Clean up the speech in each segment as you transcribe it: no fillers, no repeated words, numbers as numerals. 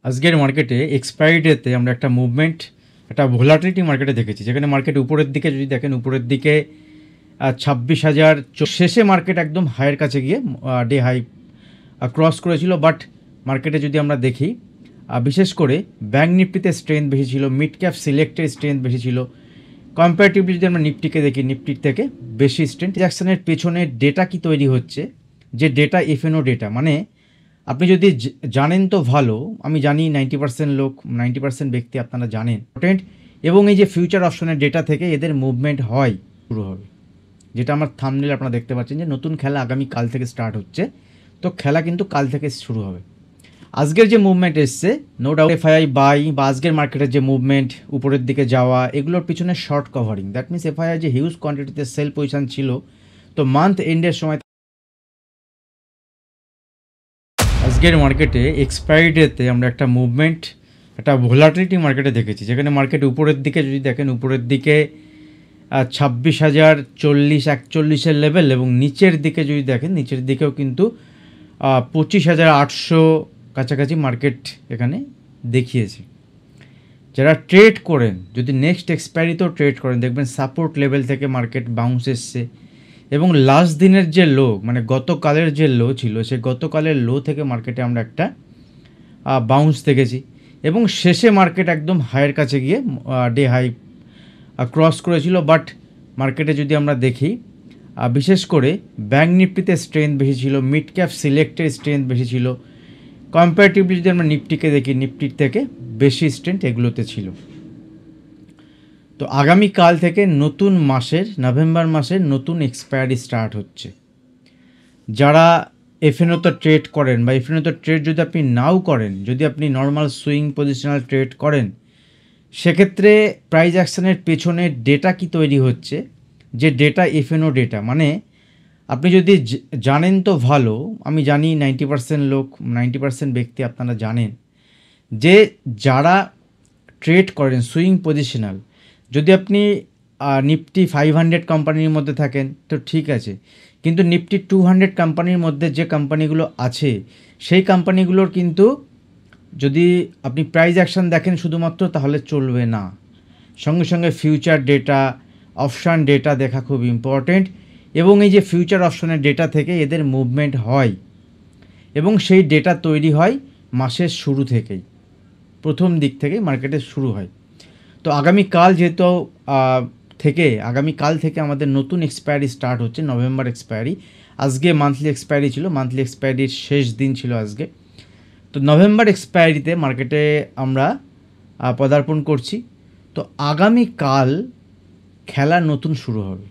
আজকের মার্কেটে এক্সপায়ারি ডেতে আমরা একটা মুভমেন্ট, একটা ভোলাটিলিটি মার্কেটে দেখেছি, যেখানে মার্কেট উপরের দিকে যদি দেখেন, উপরের দিকে 26,000 শেষে মার্কেট একদম হাইয়ের কাছে গিয়ে ডে হাই ক্রস করেছিল। বাট মার্কেটে যদি আমরা দেখি, বিশেষ করে ব্যাঙ্ক নিফটিতে স্ট্রেংথ বেশি ছিল, মিড ক্যাপ সিলেক্টের স্ট্রেংথ বেশি ছিল। কম্পারেটিভলি যদি আমরা নিফটিকে দেখি, নিফটির থেকে বেশি স্ট্রেংথ। ট্রানজ্যাকশনের পেছনে ডেটা কি তৈরি হচ্ছে, যে ডেটা এফএনও ডেটা, মানে আপনি যদি জানেন তো ভালো, আমি জানি 90% লোক, 90% ব্যক্তি আপনারা জানেন ইম্পর্টেন্ট। এবং এই যে ফিউচার অপশনের ডেটা থেকে এদের মুভমেন্ট হয় শুরু হবে, যেটা আমার থাম্বনেলে আপনারা দেখতে পাচ্ছেন যে নতুন খেলা আগামী কাল থেকে স্টার্ট হচ্ছে। তো খেলা কিন্তু কাল থেকে শুরু হবে। আজকের যে মুভমেন্ট এসছে, নো ডাউট এফআইআই বাই বা আজকের মার্কেটের যে মুভমেন্ট উপরের দিকে যাওয়া, এগুলোর পিছনে short covering. That means FII যে হিউজ কোয়ান্টিটিতে সেল পজিশন ছিল, তো মান্থ এন্ডের সময় আজকের মার্কেটে এক্সপায়ারি ডেতে আমরা একটা মুভমেন্ট, একটা ভোলাটিলিটি মার্কেটে দেখেছি, যেখানে মার্কেট উপরের দিকে যদি দেখেন, উপরের দিকে 26,040-41 লেভেল, এবং নিচের দিকে যদি দেখেন, নিচের দিকেও কিন্তু 25,800 কাছাকাছি মার্কেট এখানে দেখিয়েছে। যারা ট্রেড করেন, যদি নেক্সট এক্সপায়ারিতেও ট্রেড করেন, দেখবেন সাপোর্ট লেভেল থেকে মার্কেট বাউন্স এসছে, এবং লাস্ট দিনের যে লো, মানে গতকালের যে লো ছিল, সে গতকালের লো থেকে মার্কেটে আমরা একটা বাউন্স দেখেছি, এবং শেষে মার্কেট একদম হাইয়ের কাছে গিয়ে ডে হাই ক্রস করেছিল। বাট মার্কেটে যদি আমরা দেখি, বিশেষ করে ব্যাঙ্ক নিফটিতে স্ট্রেংথ বেশি ছিল, মিড ক্যাপ সিলেক্টের স্ট্রেংথ বেশি ছিল। কম্পারেটিভলি যদি আমরা নিফটিকে দেখি, নিফটির থেকে বেশি স্ট্রেংথ এগুলোতে ছিল। তো আগামীকাল থেকে নতুন মাসের, নভেম্বর মাসের নতুন এক্সপায়ারি স্টার্ট হচ্ছে। যারা এফএনওতে ট্রেড করেন, বা এফএনওতে ট্রেড যদি আপনি নাও করেন, যদি আপনি নর্মাল সুইং পজিশনাল ট্রেড করেন, সেক্ষেত্রে প্রাইস অ্যাকশনের পেছনে ডেটা কি তৈরি হচ্ছে, যে ডেটা এফএনও ডেটা, মানে আপনি যদি জানেন তো ভালো, আমি জানি 90% লোক, 90% ব্যক্তি আপনারা জানেন যে যারা ট্রেড করেন সুইং পজিশনাল, যদি আপনি নিফটি 500 কোম্পানির মধ্যে থাকেন তো ঠিক আছে, কিন্তু নিফটি 200 কোম্পানির মধ্যে যে কোম্পানিগুলো আছে, সেই কোম্পানিগুলোর কিন্তু যদি আপনি প্রাইস অ্যাকশন দেখেন শুধুমাত্র, তাহলে চলবে না। সঙ্গে সঙ্গে ফিউচার ডেটা, অপশান ডেটা দেখা খুব ইম্পর্টেন্ট। এবং এই যে ফিউচার অপশনের ডেটা থেকে এদের মুভমেন্ট হয়, এবং সেই ডেটা তৈরি হয় মাসের শুরু থেকেই, প্রথম দিক থেকেই মার্কেটে শুরু হয়। তো আগামীকাল যেহেতু আগামীকাল থেকে আমাদের নতুন এক্সপায়ারি স্টার্ট হচ্ছে, নভেম্বর এক্সপায়ারি। আজকে মান্থলি এক্সপায়ারি ছিল, মান্থলি এক্সপায়ারির শেষ দিন ছিল আজকে। তো নভেম্বর এক্সপায়ারিতে মার্কেটে আমরা পদার্পণ করছি। তো আগামীকাল খেলা নতুন শুরু হবে,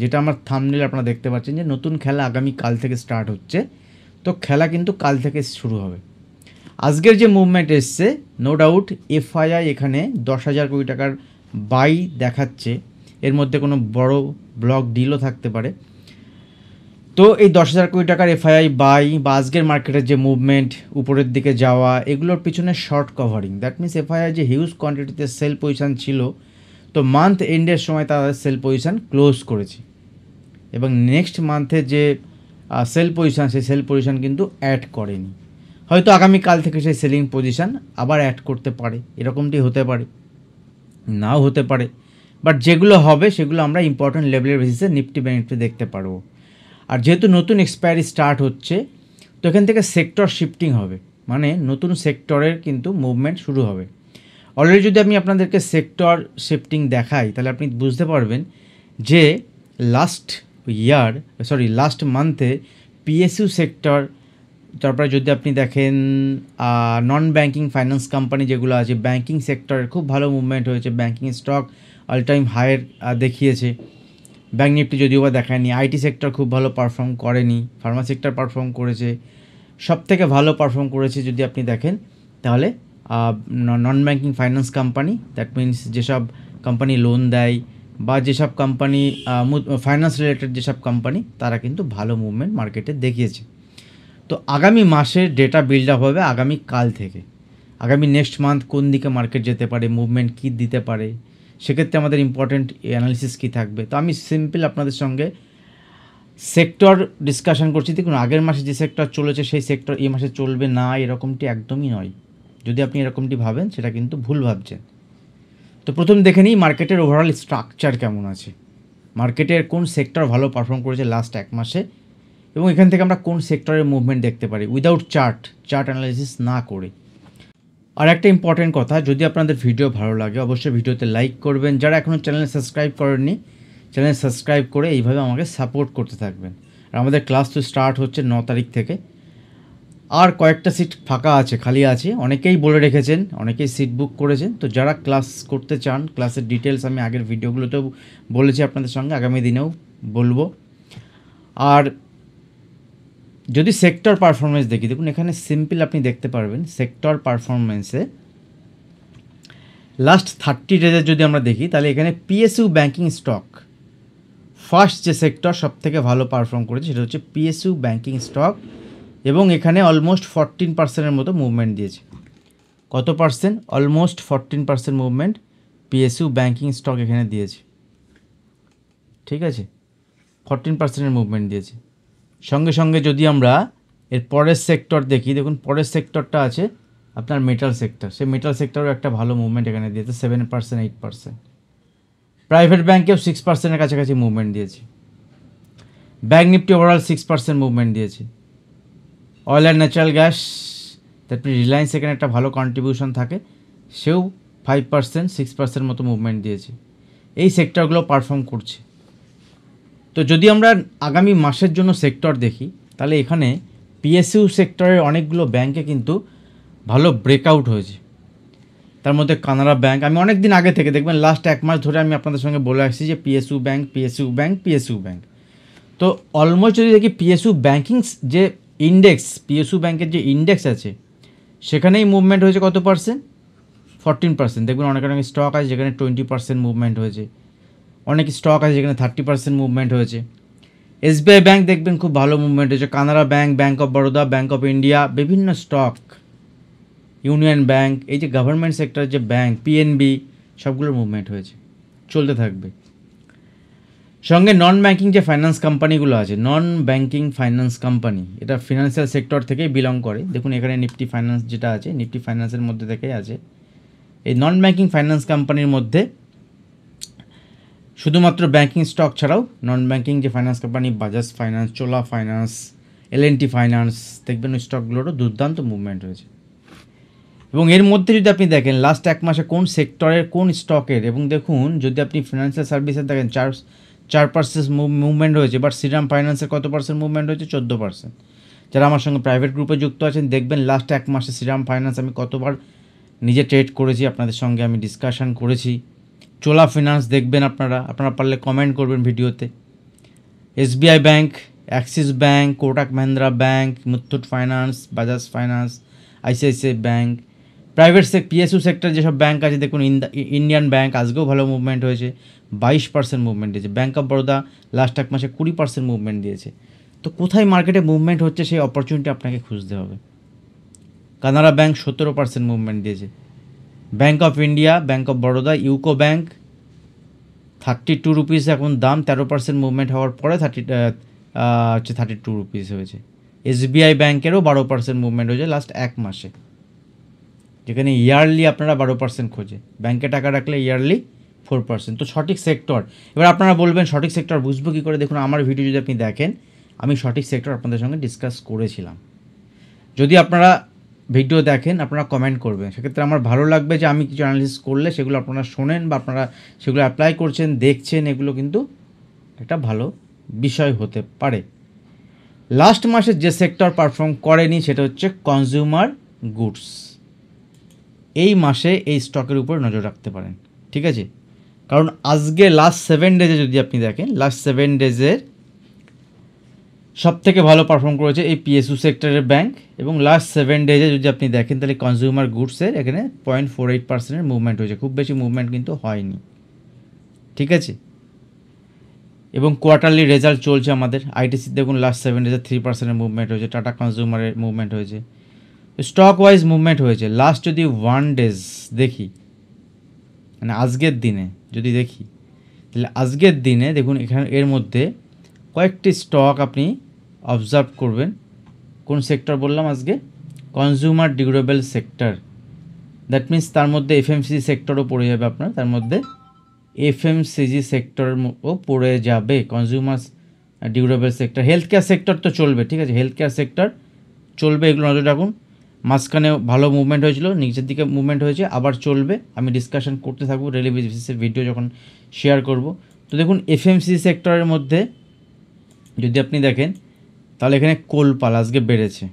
যেটা আমার থাম্বনেলে আপনারা দেখতে পাচ্ছেন যে নতুন খেলা আগামীকাল থেকে স্টার্ট হচ্ছে। তো খেলা কিন্তু কাল থেকে শুরু হবে। আজকের যে মুভমেন্ট এসছে, নো ডাউট এফআইআই এখানে 10,000 কোটি টাকার বাই দেখাচ্ছে, এর মধ্যে কোনো বড় ব্লক ডিলও থাকতে পারে। তো এই 10,000 কোটি টাকার এফআইআই বাই বা আজকের মার্কেটের যে মুভমেন্ট উপরের দিকে যাওয়া, এগুলোর পিছনে short covering. That means FII যে হিউজ কোয়ান্টিটিতে সেল পজিশন ছিল, তো মান্থ এন্ডের সময় তাদের সেল পজিশন ক্লোজ করেছে, এবং নেক্সট মান্থে যে সেল পজিশন, সেই সেল পজিশন কিন্তু অ্যাড করেনি। হয়তো আগামীকাল থেকে সেই সেলিং পজিশন আবার অ্যাড করতে পারে, এরকমটি হতে পারে, নাও হতে পারে। বাট যেগুলো হবে সেগুলো আমরা ইম্পর্টেন্ট লেভেলের বেসিসে নিফটি ব্যাঙ্ক নিফটি দেখতে পারবো। আর যেহেতু নতুন এক্সপায়ারি স্টার্ট হচ্ছে, তো এখান থেকে সেক্টর শিফটিং হবে, মানে নতুন সেক্টরের কিন্তু মুভমেন্ট শুরু হবে। অলরেডি যদি আমি আপনাদেরকে সেক্টর শিফটিং দেখাই, তাহলে আপনি বুঝতে পারবেন যে লাস্ট মান্থে পিএসইউ সেক্টর, তারপরে যদি আপনি দেখেন নন ব্যাঙ্কিং ফাইন্যান্স কোম্পানি যেগুলো আছে, ব্যাঙ্কিং সেক্টরের খুব ভালো মুভমেন্ট হয়েছে। Banking stock all time higher দেখিয়েছে, ব্যাঙ্ক নিফটি যদিও বা দেখায়নি। আইটি সেক্টর খুব ভালো পারফর্ম করেনি, ফার্মা সেক্টর পারফর্ম করেছে, সব থেকে ভালো পারফর্ম করেছে যদি আপনি দেখেন, তাহলে non banking finance company. That means যেসব কোম্পানি লোন দেয়, বা যেসব কোম্পানি ফাইন্যান্স রিলেটেড যেসব কোম্পানি, তারা কিন্তু ভালো মুভমেন্ট মার্কেটে দেখিয়েছে। তো আগামী মাসের ডেটা বিল্ড আপ হবে আগামী কাল থেকে। আগামী নেক্সট মান্থ কোন দিকে মার্কেট যেতে পারে, মুভমেন্ট কী দিতে পারে, সেক্ষেত্রে আমাদের ইম্পর্টেন্ট অ্যানালিসিস কী থাকবে। তো আমি সিম্পল আপনাদের সঙ্গে সেক্টর ডিসকাশন করছি। দেখুন, আগের মাসে যে সেক্টর চলেছে সেই সেক্টর এই মাসে চলবে না, এরকমটি একদমই নয়। যদি আপনি এরকমটি ভাবেন সেটা কিন্তু ভুল ভাবছেন। তো প্রথম দেখে নিই মার্কেটের ওভারঅল স্ট্রাকচার কেমন আছে, মার্কেটের কোন সেক্টর ভালো পারফর্ম করেছে লাস্ট এক মাসে, এবং এখান থেকে আমরা কোন সেক্টরের মুভমেন্ট দেখতে পারি উইদাউট চার্ট অ্যানালাইসিস না করে। আর একটা ইম্পর্টেন্ট কথা, যদি আপনাদের ভিডিও ভালো লাগে অবশ্যই ভিডিওতে লাইক করবেন, যারা এখনও চ্যানেল সাবস্ক্রাইব করেননি চ্যানেল সাবস্ক্রাইব করে এইভাবে আমাকে সাপোর্ট করতে থাকবেন। আর আমাদের ক্লাস তো স্টার্ট হচ্ছে 9 তারিখ থেকে, আর কয়েকটা সিট ফাঁকা আছে, খালি আছে, অনেকেই বলে রেখেছেন, অনেকেই সিট বুক করেছেন। তো যারা ক্লাস করতে চান, ক্লাসের ডিটেলস আমি আগের ভিডিওগুলোতেও বলেছি আপনাদের সঙ্গে, আগামী দিনেও বলবো। আর যদি সেক্টর পারফরমেন্স দেখি, দেখুন এখানে সিম্পল আপনি দেখতে পারবেন সেক্টর পারফরমেন্সে লাস্ট 30 ডেজের যদি আমরা দেখি, তাহলে এখানে পিএসইউ ব্যাঙ্কিং স্টক ফার্স্ট যে সেক্টর সব থেকে ভালো পারফর্ম করেছে সেটা হচ্ছে পিএসইউ ব্যাঙ্কিং স্টক, এবং এখানে অলমোস্ট 14% মতো মুভমেন্ট দিয়েছে। কত percent? Almost 14% movement PSU banking stock এখানে দিয়েছে। ঠিক আছে, 14% মুভমেন্ট দিয়েছে। সঙ্গে সঙ্গে যদি আমরা এর পরের সেক্টর দেখি, দেখুন পরের সেক্টরটা আছে আপনার মেটাল সেক্টর, সেই মেটাল সেক্টরও একটা ভালো মুভমেন্ট এখানে দিয়েছে, 7%, 8%। প্রাইভেট ব্যাঙ্কেও 6%-এর কাছাকাছি মুভমেন্ট দিয়েছে। ব্যাঙ্ক নিফটি ওভারঅল 6% মুভমেন্ট দিয়েছে। অয়েল অ্যান্ড ন্যাচারাল গ্যাস, তারপরে রিলায়েন্স এখানে একটা ভালো কন্ট্রিবিউশন থাকে, সেও 5%, 6% মতো মুভমেন্ট দিয়েছে। এই সেক্টরগুলো পারফর্ম করছে। তো যদি আমরা আগামী মাসের জন্য সেক্টর দেখি, তাহলে এখানে পিএসইউ সেক্টরের অনেকগুলো ব্যাঙ্কে কিন্তু ভালো ব্রেকআউট হয়েছে। তার মধ্যে কানাড়া ব্যাঙ্ক, আমি অনেক দিন আগে থেকে দেখবেন লাস্ট এক মাস ধরে আমি আপনাদের সঙ্গে বলে আসছি যে PSU bank, PSU bank, PSU bank. তো অলমোস্ট যদি দেখি পিএসইউ ব্যাঙ্কিং যে ইন্ডেক্স, পিএসইউ ব্যাঙ্কের যে ইন্ডেক্স আছে সেখানেই মুভমেন্ট হয়েছে কত পার্সেন্ট? 14%। দেখবেন অনেক অনেক স্টক আছে যেখানে 20% মুভমেন্ট হয়েছে, অনেক স্টক আছে যেখানে 30% মুভমেন্ট হয়েছে। এসবিআই ব্যাঙ্ক দেখবেন খুব ভালো মুভমেন্ট হয়েছে, Canara bank, bank of Baroda, bank of India, বিভিন্ন স্টক, ইউনিয়ন ব্যাঙ্ক, এই যে গভর্নমেন্ট সেক্টরের যে ব্যাঙ্ক, পিএনবি, সবগুলোর মুভমেন্ট হয়েছে, চলতে থাকবে। সঙ্গে নন ব্যাঙ্কিং যে ফাইন্যান্স কোম্পানিগুলো আছে, নন ব্যাঙ্কিং ফাইন্যান্স কোম্পানি, এটা ফিনান্সিয়াল সেক্টর থেকেই বিলং করে। দেখুন এখানে নিফটি ফাইন্যান্স যেটা আছে, নিফটি ফাইন্যান্সের মধ্যে থেকেই আছে। এই নন ব্যাঙ্কিং ফাইন্যান্স কোম্পানির মধ্যে শুধুমাত্র ব্যাঙ্কিং স্টক ছাড়াও নন ব্যাঙ্কিং যে ফাইন্যান্স কোম্পানি, বাজাজ ফাইন্যান্স, চোলা ফাইন্যান্স, এলএনটি ফাইন্যান্স, দেখবেন ওই স্টকগুলোরও দুর্দান্ত মুভমেন্ট হয়েছে। এবং এর মধ্যে যদি আপনি দেখেন লাস্ট এক মাসে কোন সেক্টরের কোন স্টকের, এবং দেখুন যদি আপনি ফিনান্সিয়াল সার্ভিসের দেখেন 4% মুভমেন্ট হয়েছে, বাট শ্রীরাম ফাইন্যান্সের কত পার্সেন্ট মুভমেন্ট হয়েছে? 14%। যারা আমার সঙ্গে প্রাইভেট গ্রুপে যুক্ত আছেন দেখবেন লাস্ট এক মাসে শ্রীরাম ফাইন্যান্স আমি কতবার নিজে ট্রেড করেছি, আপনাদের সঙ্গে আমি ডিসকাশন করেছি। চোলা ফিনান্স দেখবেন, আপনারা পারলে কমেন্ট করবেন ভিডিওতে। SBI bank, Axis bank, Kotak Mahindra bank, Muthoot finance, Bajaj finance, ICICI bank, private PSU sector যেসব ব্যাঙ্ক আছে দেখুন ইন্ডিয়ান ব্যাঙ্ক আজকেও ভালো মুভমেন্ট হয়েছে, 22% মুভমেন্ট দিয়েছে। ব্যাঙ্ক অফ বরোদা লাস্ট এক মাসে 20% মুভমেন্ট দিয়েছে। তো কোথায় মার্কেটে মুভমেন্ট হচ্ছে সেই অপরচুনিটি আপনাকে খুঁজতে হবে। কানাড়া ব্যাঙ্ক 17% মুভমেন্ট দিয়েছে। Bank of India, bank of Baroda, UCO bank 32 rupees এখন দাম, 13% মুভমেন্ট হওয়ার পরে 32 রুপিস হয়েছে। এসবিআই ব্যাঙ্কেরও 12% মুভমেন্ট হয়েছে লাস্ট এক মাসে, যেখানে ইয়ারলি আপনারা 12% খোঁজে, ব্যাঙ্কে টাকা রাখলে ইয়ারলি 4%। তো সঠিক সেক্টর, এবার আপনারা বলবেন সঠিক সেক্টর বুঝবো কী করে? দেখুন আমার ভিডিও যদি আপনি দেখেন, আমি সঠিক সেক্টর আপনাদের সঙ্গে ডিসকাস করেছিলাম। যদি আপনারা ভিডিও দেখেন আপনারা কমেন্ট করবেন, সেক্ষেত্রে আমার ভালো লাগবে যে আমি কিছু অ্যানালিসিস করলে সেগুলো আপনারা শোনেন বা আপনারা সেগুলো অ্যাপ্লাই করছেন, দেখছেন, এগুলো কিন্তু একটা ভালো বিষয় হতে পারে। লাস্ট মাসে যে সেক্টর পারফর্ম করেনি সেটা হচ্ছে কনজিউমার গুডস। এই মাসে এই স্টকের উপর নজর রাখতে পারেন, ঠিক আছে? কারণ আজকে লাস্ট 7 ডেজে যদি আপনি দেখেন, লাস্ট 7 ডেজের সব থেকে ভালো পারফর্ম করেছে এই পিএসইউ সেক্টরের ব্যাঙ্ক, এবং লাস্ট 7 ডেজে যদি আপনি দেখেন তাহলে কনজিউমার গুডসের এখানে 0.48% মুভমেন্ট হয়েছে, খুব বেশি মুভমেন্ট কিন্তু হয়নি, ঠিক আছে? এবং কোয়ার্টারলি রেজাল্ট চলছে আমাদের। আইটিসি দেখুন লাস্ট 7 ডেজে 3% মুভমেন্ট হয়েছে, টাটা কনজিউমারের মুভমেন্ট হয়েছে, স্টক ওয়াইজ মুভমেন্ট হয়েছে। লাস্ট যদি 1 ডেজ দেখি, মানে আজকের দিনে যদি দেখি, তাহলে আজকের দিনে দেখুন এখানে এর মধ্যে কয়েকটি স্টক আপনি অবজার্ভ করবেন। কোন সেক্টর বললাম আজকে? Consumer durable sector, that means তার মধ্যে এফএমসিজি সেক্টরও পড়ে যাবে আপনার, তার মধ্যে এফএমসিজি সেক্টরও পড়ে যাবে, consumer durable sector, health care sector তো চলবে, ঠিক আছে, হেলথ কেয়ার সেক্টর চলবে, এগুলো নজর রাখুন। মাঝখানে ভালো মুভমেন্ট হয়েছিল, নিচের দিকে মুভমেন্ট হয়েছে, আবার চলবে, আমি ডিসকাশন করতে থাকবো ডেলি বেসিসের ভিডিও যখন শেয়ার করব। তো দেখুন এফএমসিজি সেক্টরের মধ্যে যদি আপনি দেখেন তাহলে এখানে কোলপাল আজকে বেড়েছে,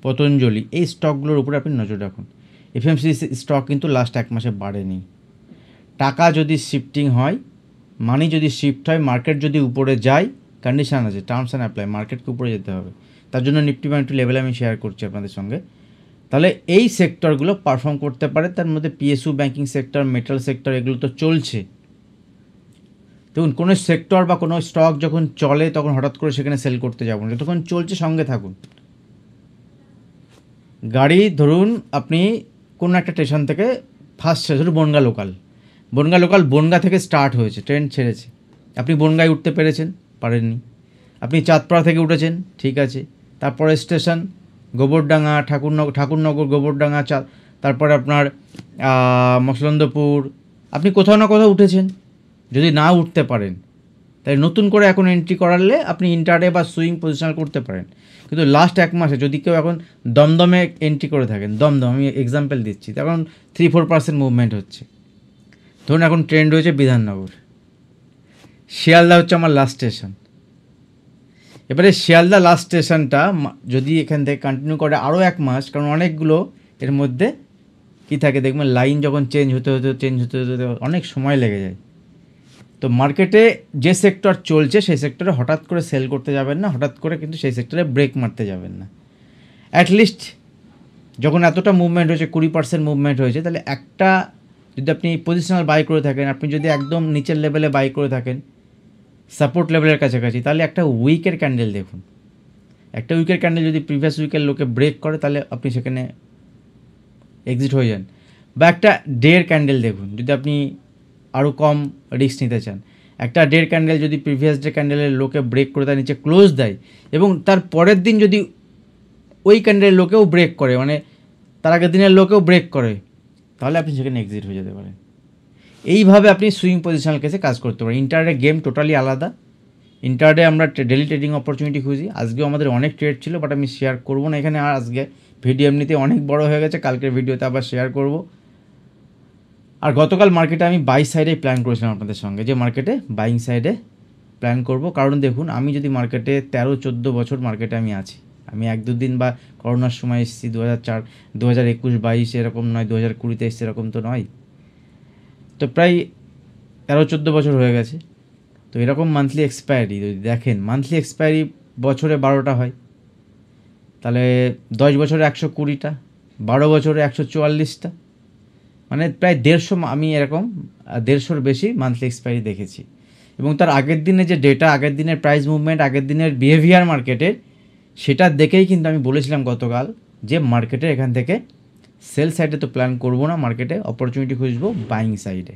পতঞ্জলি, এই স্টকগুলোর উপরে আপনি নজর রাখুন। এফএমসিজি স্টক কিন্তু লাস্ট এক মাসে বাড়েনি। টাকা যদি শিফটিং হয়, মানি যদি শিফট হয়, মার্কেট যদি উপরে যায়, কন্ডিশান আছে, টার্মস অ্যান্ড অ্যাপ্লাই, মার্কেটকে উপরে যেতে হবে। তার জন্য নিফটি বাই লেভেলে আমি শেয়ার করছি আপনাদের সঙ্গে। তাহলে এই সেক্টরগুলো পারফর্ম করতে পারে, তার মধ্যে PSU banking sector, metal sector, এগুলো তো চলছে। দেখুন কোনো সেক্টর বা কোনো স্টক যখন চলে তখন হঠাৎ করে সেখানে সেল করতে যাবো না, যতক্ষণ চলছে সঙ্গে থাকুন। গাড়ি ধরুন আপনি কোনো একটা স্টেশন থেকে ফার্স্ট ধরুন বনগা লোকাল, বনগা থেকে স্টার্ট হয়েছে, ট্রেন ছেড়েছে, আপনি বনগায় উঠতে পেরেছেন, পারেননি। আপনি চাঁদপাড়া থেকে উঠেছেন, ঠিক আছে, তারপরে স্টেশন গোবরডাঙ্গা, ঠাকুরনগর, গোবরডাঙ্গা, তারপরে আপনার মসলন্দপুর, আপনি কোথাও না কোথাও উঠেছেন। যদি না উঠতে পারেন তাই নতুন করে এখন এন্ট্রি করালে আপনি ইন্টারডে বা সুইং পজিশন করতে পারেন। কিন্তু লাস্ট এক মাসে যদি কেউ এখন দমদমে এন্ট্রি করে থাকেন, দমদম আমি এক্সাম্পল দিচ্ছি, তখন 3-4% মুভমেন্ট হচ্ছে। ধরুন এখন ট্রেন্ড রয়েছে বিধাননগর, শিয়ালদা হচ্ছে আমার লাস্ট স্টেশন। এবারে শিয়ালদা লাস্ট স্টেশনটা যদি এখান থেকে কন্টিনিউ করে আরও এক মাস, কারণ অনেকগুলো এর মধ্যে কী থাকে দেখবেন, লাইন যখন চেঞ্জ হতে অনেক সময় লেগে যায়। তো মার্কেটে যে সেক্টর চলছে সেই সেক্টরে হঠাৎ করে সেল করতে যাবেন না, হঠাৎ করে কিন্তু সেই সেক্টরে ব্রেক মারতে যাবেন না। অ্যাটলিস্ট যখন এতটা মুভমেন্ট হয়েছে, 20% মুভমেন্ট হয়েছে, তাহলে একটা যদি আপনি পজিশনাল বাই করে থাকেন, আপনি যদি একদম নিচের লেভেলে বাই করে থাকেন সাপোর্ট লেভেলের কাছাকাছি, তাহলে একটা উইকের ক্যান্ডেল দেখুন, একটা উইকের ক্যান্ডেল যদি প্রিভিয়াস উইকের লোকে ব্রেক করে তাহলে আপনি সেখানে এক্সিট হয়ে যান। বা একটা ডের ক্যান্ডেল দেখুন, যদি আপনি আরও কম রিস্ক নিতে চান, একটা ডের ক্যান্ডেল যদি প্রিভিয়াস ডে ক্যান্ডেলের লোকে ব্রেক করে তার নিচে ক্লোজ দেয় এবং তার পরের দিন যদি ওই ক্যান্ডেলের লোকেও ব্রেক করে, মানে তার আগের দিনের লোকেও ব্রেক করে, তাহলে আপনি সেখানে এক্সিট হয়ে যেতে পারেন। এইভাবে আপনি সুইং পজিশনাল কেসে কাজ করতে পারেন। ইন্টারডে গেম টোটালি আলাদা। ইন্টারডে আমরা ডেলি ট্রেডিং অপরচুনিটি খুঁজি। আজকেও আমাদের অনেক ট্রেড ছিল, বাট আমি শেয়ার করবো না এখানে। আর আজকে ভিডিও এমনিতে অনেক বড় হয়ে গেছে, কালকের ভিডিওতে আবার শেয়ার করব। আর গতকাল মার্কেটে আমি বাই সাইডে প্ল্যান করেছিলাম আপনাদের সঙ্গে, যে মার্কেটে বাইং সাইডে প্ল্যান করব। কারণ দেখুন আমি যদি মার্কেটে 13-14 বছর মার্কেটে আমি আছি, আমি 1-2 দিন বা করোনার সময় এসেছি, 2004, 2021-22 এরকম নয়, 2020-তে এসেছি এরকম তো নয়, তো প্রায় 13-14 বছর হয়ে গেছে। তো এরকম মান্থলি এক্সপায়ারি যদি দেখেন, মান্থলি এক্সপায়ারি বছরে 12টা হয়, তাহলে 10 বছরে 120টা, 12 বছরে 144টা, মানে প্রায় 150, আমি এরকম 150-র বেশি মান্থলি এক্সপায়ারি দেখেছি। এবং তার আগের দিনে যে ডেটা, আগের দিনের প্রাইস মুভমেন্ট, আগের দিনের বিহেভিয়ার মার্কেটের, সেটা দেখেই কিন্তু আমি বলেছিলাম গতকাল যে মার্কেটে এখান থেকে সেল সাইডে তো প্ল্যান করবো না, মার্কেটে অপরচুনিটি খুঁজবো বাইং সাইডে।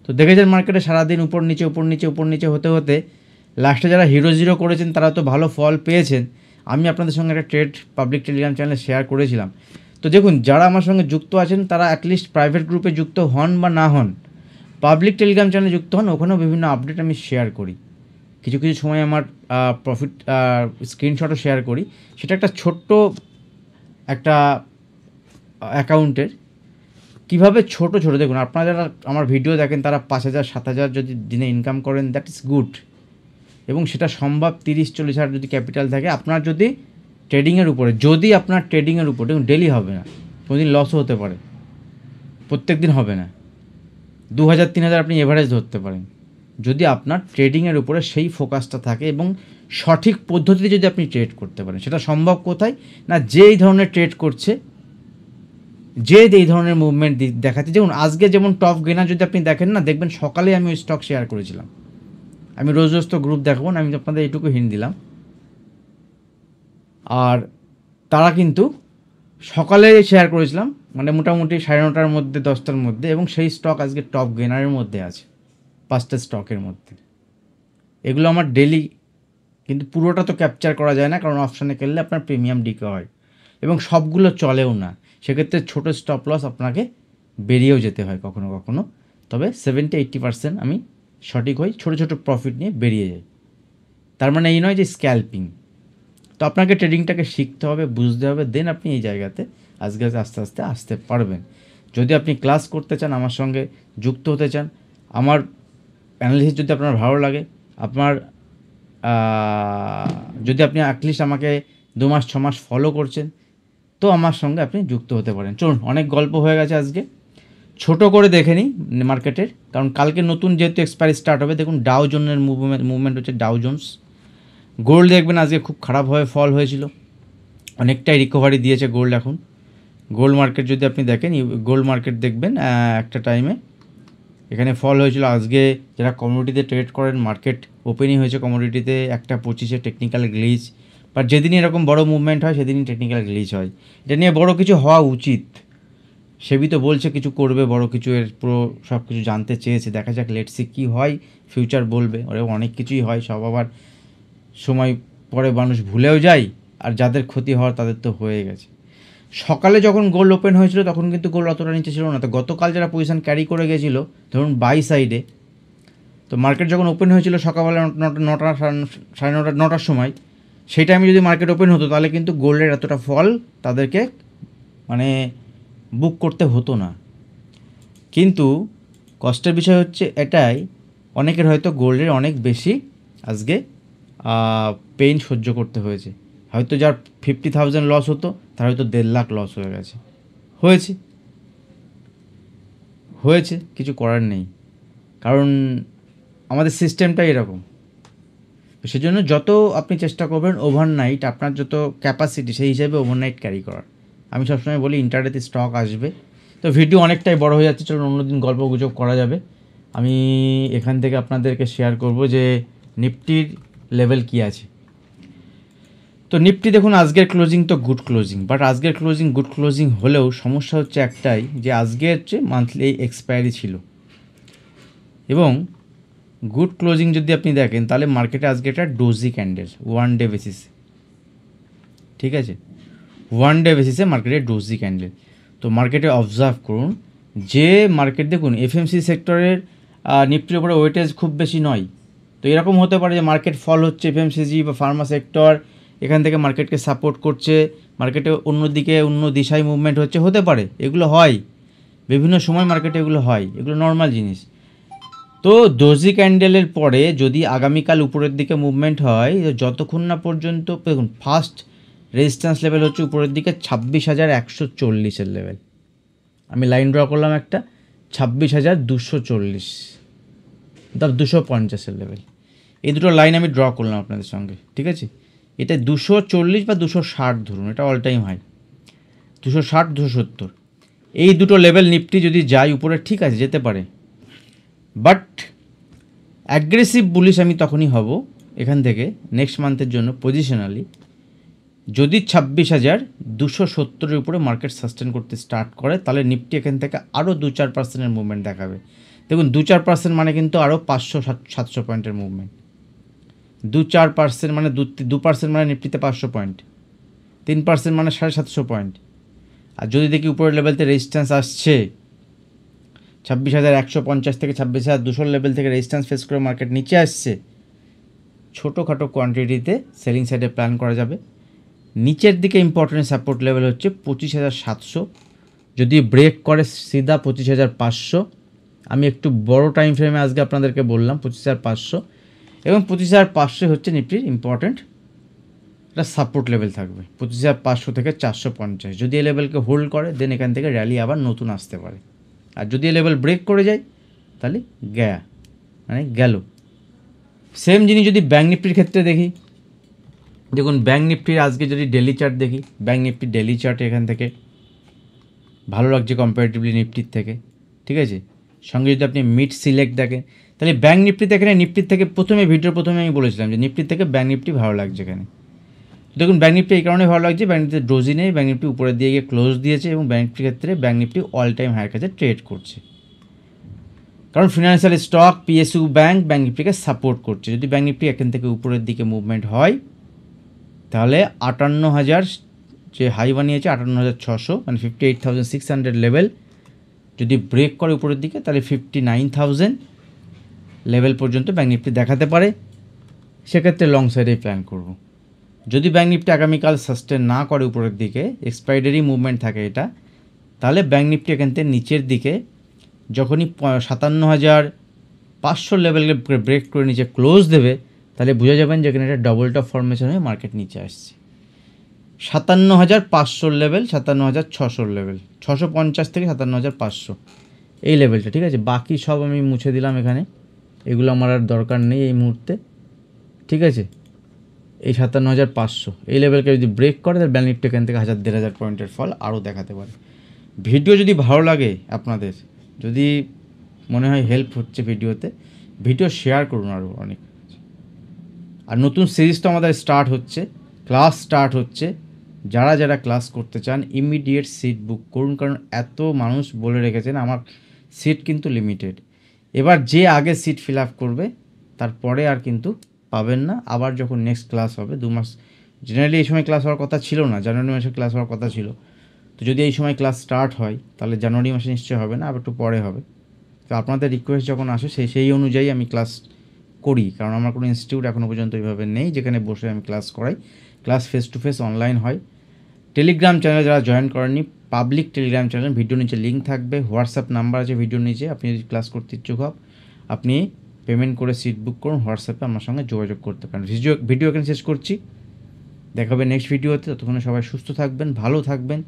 তো দেখেছেন মার্কেটে সারাদিন উপর নিচে হতে হতে লাস্টে যারা হিরো করেছেন তারা তো ভালো ফল পেয়েছেন। আমি আপনাদের সঙ্গে একটা পাবলিক টেলিগ্রাম চ্যানেলে শেয়ার করেছিলাম। তো দেখুন যারা আমার সঙ্গে যুক্ত আছেন তারা অ্যাটলিস্ট প্রাইভেট গ্রুপে যুক্ত হন বা না হন, পাবলিক টেলিগ্রাম চ্যানেলে যুক্ত হন, ওখানেও বিভিন্ন আপডেট আমি শেয়ার করি। কিছু সময় আমার প্রফিট স্ক্রিনশটও শেয়ার করি। সেটা একটা ছোট্ট একটা অ্যাকাউন্টের কীভাবে ছোট দেখুন, আপনারা যারা আমার ভিডিও দেখেন তারা 5,000-7,000 যদি দিনে ইনকাম করেন, দ্যাট ইজ গুড। এবং সেটা সম্ভব 30-40 হাজার যদি ক্যাপিটাল থাকে আপনার, যদি ট্রেডিংয়ের উপরে, দেখুন ডেলি হবে না, কোনোদিন লসও হতে পারে, প্রত্যেক দিন হবে না, 2,000-3,000 আপনি এভারেজ ধরতে পারেন, যদি আপনার ট্রেডিংয়ের উপরে সেই ফোকাসটা থাকে এবং সঠিক পদ্ধতিতে যদি আপনি ট্রেড করতে পারেন। সেটা সম্ভব কোথায় না, যে এই ধরনের ট্রেড করছে, যে এই ধরনের মুভমেন্ট দেখাচ্ছে। যেমন আজকে যেমন টপ গেনার যদি আপনি দেখেন না, দেখবেন সকালে আমি ওই স্টক শেয়ার করেছিলাম। আমি রোজ তো গ্রুপ দেখাবো না, আমি আপনাদের এইটুকু হিন্ট দিলাম। আর তারা কিন্তু সকালে শেয়ার করেছিলাম, মানে মোটামুটি 9:30টার মধ্যে, 10টার মধ্যে, এবং সেই স্টক আজকে টপ গেনারের মধ্যে আছে 5টা স্টকের মধ্যে। এগুলো আমার ডেলি, কিন্তু পুরোটা তো ক্যাপচার করা যায় না, কারণ অপশানে আপনার প্রিমিয়াম ডিকে হয় এবং সবগুলো চলেও না। সেক্ষেত্রে ছোটো স্টপ লস আপনাকে বেরিয়েও যেতে হয় কখনো কখনো, তবে 70-80% আমি সঠিক হই, ছোটো ছোটো প্রফিট নিয়ে বেরিয়ে যাই। তার মানে এই নয় যে স্ক্যাল্পিং। তো আপনাকে ট্রেডিংটাকে শিখতে হবে, বুঝতে হবে, দেন আপনি এই জায়গাতে আস্তে আস্তে আসতে পারবেন। যদি আপনি ক্লাস করতে চান, আমার সঙ্গে যুক্ত হতে চান, আমার অ্যানালিসিস যদি আপনার ভালো লাগে, আপনার যদি আপনি অ্যাটলিস্ট আমাকে 2 মাস 6 মাস ফলো করছেন, তো আমার সঙ্গে আপনি যুক্ত হতে পারেন। চলুন, অনেক গল্প হয়ে গেছে আজকে, ছোট করে দেখে নিই মার্কেটের, কারণ কালকে নতুন যেহেতু এক্সপায়ারি স্টার্ট হবে। দেখুন ডাউ জোনের মুভমেন্ট হচ্ছে, ডাউ জোন্স। গোল্ড দেখবেন আজকে খুব খারাপভাবে ফল হয়েছিল, অনেকটাই রিকভারি দিয়েছে গোল্ড এখন। গোল্ড মার্কেট যদি আপনি দেখেন, গোল্ড মার্কেট দেখবেন একটা টাইমে এখানে ফল হয়েছিল। আজকে যারা কমোডিটিতে ট্রেড করেন, মার্কেট ওপেনই হয়েছে কমোডিটিতে 1:25 টেকনিক্যাল গ্লিচ। বাট যেদিনই এরকম বড় মুভমেন্ট হয় সেদিনই টেকনিক্যাল গ্লিচ হয়। এটা নিয়ে বড় কিছু হওয়া উচিত। সেবি তো বলছে কিছু করবে, বড় কিছু, এর পুরো সব কিছু জানতে চেয়েছে। দেখা যাক, লেটসি কী হয়, ফিউচার বলবে। ওরা অনেক কিছুই হয়, সব আবার সময় পরে মানুষ ভুলেও যায়, আর যাদের ক্ষতি হওয়ার তাদের তো হয়ে গেছে। সকালে যখন গোল্ড ওপেন হয়েছিল তখন কিন্তু গোল্ড অতটা নিচে ছিল না। তো গতকাল যারা পজিশন ক্যারি করে গেছিলো ধরুন বাই সাইডে, তো মার্কেট যখন ওপেন হয়েছিল সকালবেলা 9টা 9:30 সময়, সেই টাইমে যদি মার্কেট ওপেন হতো তাহলে কিন্তু গোল্ডের এতটা ফল তাদেরকে মানে বুক করতে হতো না। কিন্তু কষ্টের বিষয় হচ্ছে এটাই, অনেকের হয়তো গোল্ডের অনেক বেশি আজকে পেইন সহ্য করতে হয়েছে। হয়তো যার 50,000 লস হতো তার হয়তো 1.5 লাখ লস হয়ে গেছে। হয়েছে, কিছু করার নেই, কারণ আমাদের সিস্টেমটাই এরকম। সেজন্য যত আপনি চেষ্টা করবেন ওভারনাইট, আপনার যত ক্যাপাসিটি সেই হিসাবে ওভারনাইট ক্যারি করার। আমি সবসময় বলি ইন্টারডেতে স্টক আসবে। তো ভিডিও অনেকটাই বড় হয়ে যাচ্ছে, চলুন অন্যদিন গল্প গুজব করা যাবে। আমি এখান থেকে আপনাদেরকে শেয়ার করব যে নিফটির লেভেল কী আছে। তো নিফটি দেখুন আজকের ক্লোজিং তো গুড ক্লোজিং, বাট আজকের ক্লোজিং গুড ক্লোজিং হলেও সমস্যা হচ্ছে একটাই, যে আজকের হচ্ছে মান্থলি এক্সপায়ারি ছিল। এবং গুড ক্লোজিং যদি আপনি দেখেন তাহলে মার্কেটে আজকে একটা ডোজি ক্যান্ডেল 1 ডে বেসিসে, ঠিক আছে, 1 ডে বেসিসে মার্কেটে ডোজি ক্যান্ডেল। তো মার্কেটে অবজার্ভ করুন যে মার্কেট দেখুন এফএমসি সেক্টরের নিফটির উপরে ওয়েটেজ খুব বেশি নয়। তো এরকম হতে পারে যে মার্কেট ফল হচ্ছে, এফএমসিজি বা ফার্মা সেক্টর এখান থেকে মার্কেটকে সাপোর্ট করছে, মার্কেটে অন্যদিকে অন্য দিশায় মুভমেন্ট হতে পারে। এগুলো হয় বিভিন্ন সময় মার্কেটে, এগুলো হয়, এগুলো নর্মাল জিনিস। তো ডোজি ক্যান্ডেলের পরে যদি আগামীকাল উপরের দিকে মুভমেন্ট হয়, যতক্ষণ না পর্যন্ত দেখুন ফার্স্ট রেজিস্ট্যান্স লেভেল হচ্ছে উপরের দিকে 26,140 লেভেল। আমি লাইন ড্র করলাম একটা 26,240, 250 লেভেল। এই দুটো লাইন আমি ড্র করলাম আপনাদের সঙ্গে, ঠিক আছে। এটা 240 বা 260 ধরুন, এটা অল টাইম হাই 260 270। এই দুটো লেভেল নিফটি যদি যায় উপরে, ঠিক আছে যেতে পারে, বাট অ্যাগ্রেসিভ বুলিশ আমি তখনই হব এখান থেকে নেক্সট মান্থের জন্য পজিশনালি, যদি 26,270-এর উপরে মার্কেট সাস্টেন করতে স্টার্ট করে, তাহলে নিফটি এখান থেকে আরও 2-4% মুভমেন্ট দেখাবে। দেখুন 2-4% মানে কিন্তু আরও 500-700 পয়েন্টের মুভমেন্ট। 2-4% মানে 2% মানে নিফটিতে 500 পয়েন্ট, 3% মানে 750 পয়েন্ট। আর যদি দেখি উপরের লেভেলতে রেজিস্ট্যান্স আসছে 26,150 থেকে 26,200 লেভেল থেকে রেজিস্ট্যান্স ফেস করে মার্কেট নিচে আসছে, ছোটোখাটো কোয়ান্টিটিতে সেলিং সাইডে প্ল্যান করা যাবে। নিচের দিকে ইম্পর্টেন্ট সাপোর্ট লেভেল হচ্ছে 25,700, যদি ব্রেক করে সিধা 25,500। আমি একটু বড় টাইম ফ্রেমে আজকে আপনাদেরকে বললাম 25,500, এবং 25,500 হচ্ছে নিফটির ইম্পর্টেন্ট একটা সাপোর্ট লেভেল থাকবে, 25,500 থেকে 450। যদি এই লেভেলকে হোল্ড করে দেন এখান থেকে র্যালি আবার নতুন আসতে পারে। আর যদি এই লেভেল ব্রেক করে যায় তাহলে গেল। সেম জিনিস যদি ব্যাঙ্ক নিফটির ক্ষেত্রে দেখি, দেখুন ব্যাঙ্ক নিফটির আজকে যদি ডেলি চার্ট দেখি, ব্যাঙ্ক নিফটির ডেলি চার্ট এখান থেকে ভালো লাগছে কম্পারেটিভলি নিফটির থেকে, ঠিক আছে। সঙ্গে যদি আপনি মিড সিলেক্ট দেখেন, তাহলে ব্যাঙ্ক নিফটিতে এখানে নিফটির থেকে ভিডিওর প্রথমে আমি বলেছিলাম যে নিফটির থেকে ব্যাঙ্ক নিফটি ভালো লাগছে এখানে। দেখুন ব্যাঙ্ক নিফটি এই কারণে ভালো লাগছে, ব্যাঙ্ক নিফটিতে ডোজি নেই, ব্যাঙ্ক নিফটি উপরে দিয়ে গিয়ে ক্লোজ দিয়েছে, এবং ব্যাঙ্ক নিফটির ক্ষেত্রে ব্যাঙ্ক নিফটি অল টাইম হাইয়ের কাছে ট্রেড করছে, কারণ ফিনান্সিয়াল স্টক পিএসইউ ব্যাঙ্ক নিফটিকে সাপোর্ট করছে। যদি ব্যাঙ্ক নিফটি এখান থেকে উপরের দিকে মুভমেন্ট হয় তাহলে 58,000 যে হাই বানিয়েছে 58,600 মানে 58,600 লেভেল, যদি ব্রেক করে উপরের দিকে তাহলে 59,000 লেভেল পর্যন্ত ব্যাঙ্ক নিফটি দেখাতে পারে, সেক্ষেত্রে লং সাইডে প্ল্যান করব। যদি ব্যাঙ্ক নিফটি আগামীকাল সাস্টেন না করে উপরের দিকে, এক্সপাইরি মুভমেন্ট থাকে এটা, তাহলে ব্যাঙ্ক নিফটি এখান থেকে নিচের দিকে যখনই 57,500 লেভেলকে ব্রেক করে নিচে ক্লোজ দেবে, তাহলে বুঝে যাবেন যে এখানে একটা ডবল টপ ফরমেশন হয়ে মার্কেট নিচে আসছে। 57,500 লেভেল, 57,600 লেভেল, 650 থেকে 57,500 এই লেভেলটা, ঠিক আছে। বাকি সব আমি মুছে দিলাম এখানে, এগুলো আমার আর দরকার নেই এই মুহূর্তে, ঠিক আছে। এই 57,500 এই লেভেলকে যদি ব্রেক করে, তাহলে ব্যাঙ্ক নিফটি এখান থেকে 1,000-1,500 পয়েন্টের ফল আরও দেখাতে পারে। ভিডিও যদি ভালো লাগে আপনাদের, যদি মনে হয় হেল্প হচ্ছে ভিডিও শেয়ার করুন আরও অনেক। আর নতুন সিরিজটা আমাদের ক্লাস স্টার্ট হচ্ছে, যারা ক্লাস করতে চান ইমিডিয়েট সিট বুক করুন, কারণ এত মানুষ বলে রেখেছেন আমার সিট কিন্তু লিমিটেড। এবার যে আগে সিট ফিল আপ করবে তারপরে আর কিন্তু পাবেন না। আবার যখন নেক্সট ক্লাস হবে 2 মাস, জেনারেলি এই সময় ক্লাস হওয়ার কথা ছিল না, জানুয়ারি মাসে ক্লাস হওয়ার কথা ছিল। তো যদি এই সময় ক্লাস স্টার্ট হয় তাহলে জানুয়ারি মাসে নিশ্চয়ই হবে না, আবার একটু পরে হবে। তো আপনাদের রিকোয়েস্ট যখন আসে সেই অনুযায়ী আমি ক্লাস করি, কারণ আমার কোনো ইনস্টিটিউট এখনও পর্যন্ত এইভাবে নেই যেখানে বসে আমি ক্লাস করাই। Class face to face online হয়। টেলিগ্রাম চ্যানেলে যারা জয়েন করেননি, পাবলিক টেলিগ্রাম চ্যানেল, ভিডিও নিচে লিঙ্ক থাকবে, হোয়াটসঅ্যাপ নাম্বার আছে ভিডিওর নিচে। আপনি যদি ক্লাস করতে ইচ্ছুক হন, আপনি পেমেন্ট করে সিট বুক করুন, হোয়াটসঅ্যাপে আমার সঙ্গে যোগাযোগ করতে পারেন। ভিডিও এখানে শেষ করছি, দেখা হবে নেক্সট ভিডিওতে। ততক্ষণে সবাই সুস্থ থাকবেন, ভালো থাকবেন,